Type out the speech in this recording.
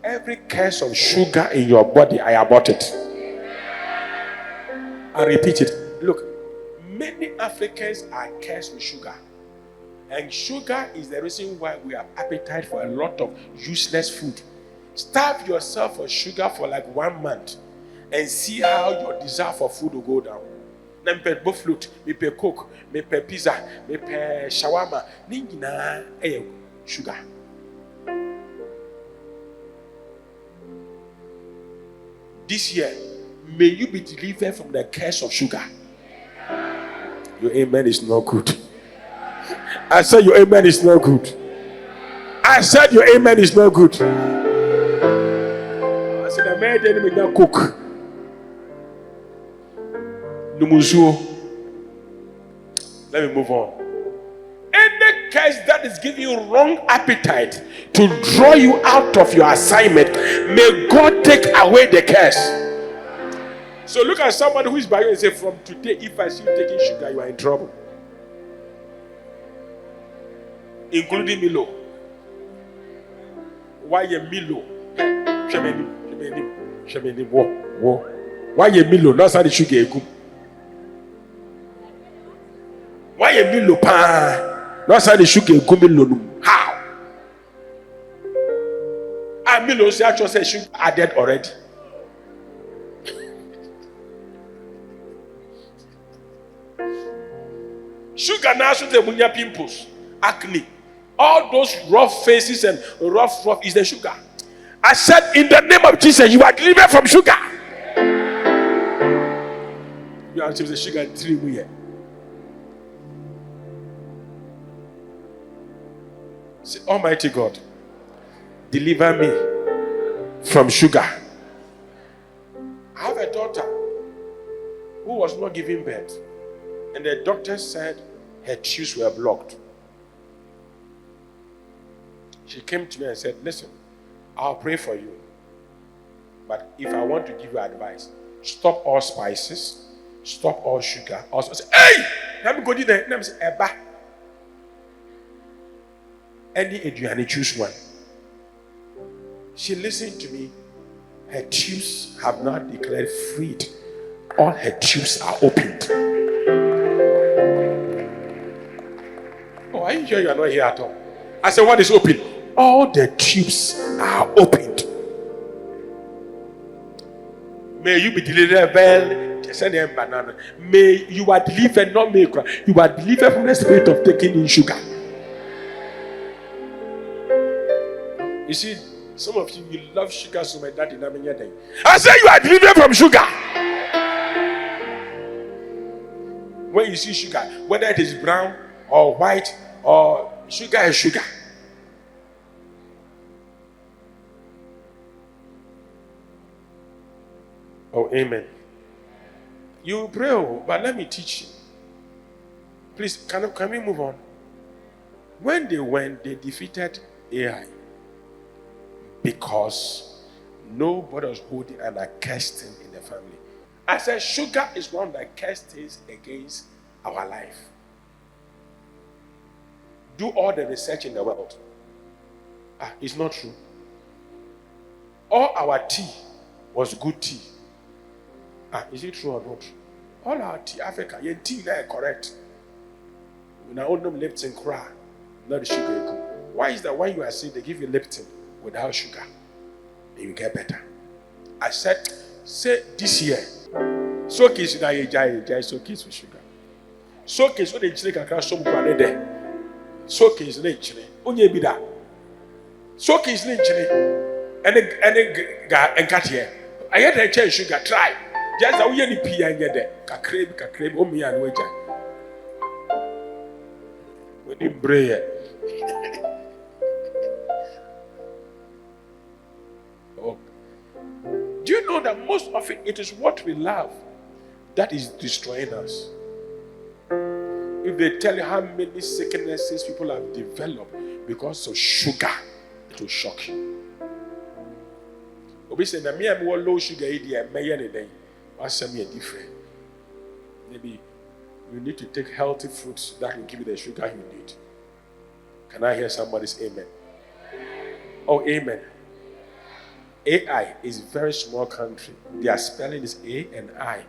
Every curse of sugar in your body, I abort it. I repeat it. Look, many Africans are cursed with sugar. And sugar is the reason why we have appetite for a lot of useless food. Starve yourself for sugar for like 1 month and see how your desire for food will go down. Na me pay flute, me pay coke, me pay pizza, me pay shawarma. Ni nyina sugar. This year, may you be delivered from the curse of sugar. Your amen is not good. I said your amen is not good. I said your amen is not good. I said I made enemy not cook. Numuzuo. Let me move on. Any curse that is giving you wrong appetite to draw you out of your assignment, may God take away the curse. So look at somebody who is by you and say, from today, if I see you taking sugar, you are in trouble. Including Milo. Why you Milo? Shemeni, wo. Why you Milo? That's how the sugar go. Why you Milo pa? That's how the sugar go Milo. How? Milo say actually say sugar added already. Sugar now should the munya pimples, acne, all those rough faces and rough is the sugar. I said in the name of Jesus, you are delivered from sugar. You are the sugar in 3 years. Say, Almighty God, deliver me from sugar. I have a daughter who was not giving birth, and the doctor said her tubes were blocked. She came to me and said, listen, I'll pray for you, but if I want to give you advice, stop all spices, stop all sugar. Also, I said, hey, let me go to the name. ABBA. Any Adriani, choose one. She listened to me. Her tubes have not declared freed. All her tubes are opened. Oh, are you sure you are not here at all? I said, what is open? All the tubes are opened. May you be delivered. Send them banana. May you are delivered, not make. You are delivered from the spirit of taking in sugar. You see, some of you love sugar so much that in day. I say you are delivered from sugar. When you see sugar, whether it is brown or white or sugar is sugar. Oh, amen. You pray, but let me teach you. Please, can we move on? When they went, they defeated AI because nobody was holding an accursed thing in the family. I said sugar is one of the cursed things against our life. Do all the research in the world. It's not true. All our tea was good tea. Is it true or not? All our tea, Africa, your tea is correct. Now all them Lipton cry, not the sugar. Why is that when you are sick, they give you Lipton without sugar, and you get better? I said, say this year, so kids now you jai, so kids with sugar. So kids when they drink a crash some brand there. So kids literally, only be that. So kids literally, and got here. I had a change sugar, try. Just a wee pea and get there. Kakreb, oh me and wager. When you bray. Oh. Do you know that most often it is what we love that is destroying us? If they tell you how many sicknesses people have developed because of sugar, it will shock you. Obviously, na me am low sugar idea, may anything. What's me different? Maybe you need to take healthy fruits that will give you the sugar you need. Can I hear somebody's amen? Oh, amen. AI is a very small country. Their spelling is A and I.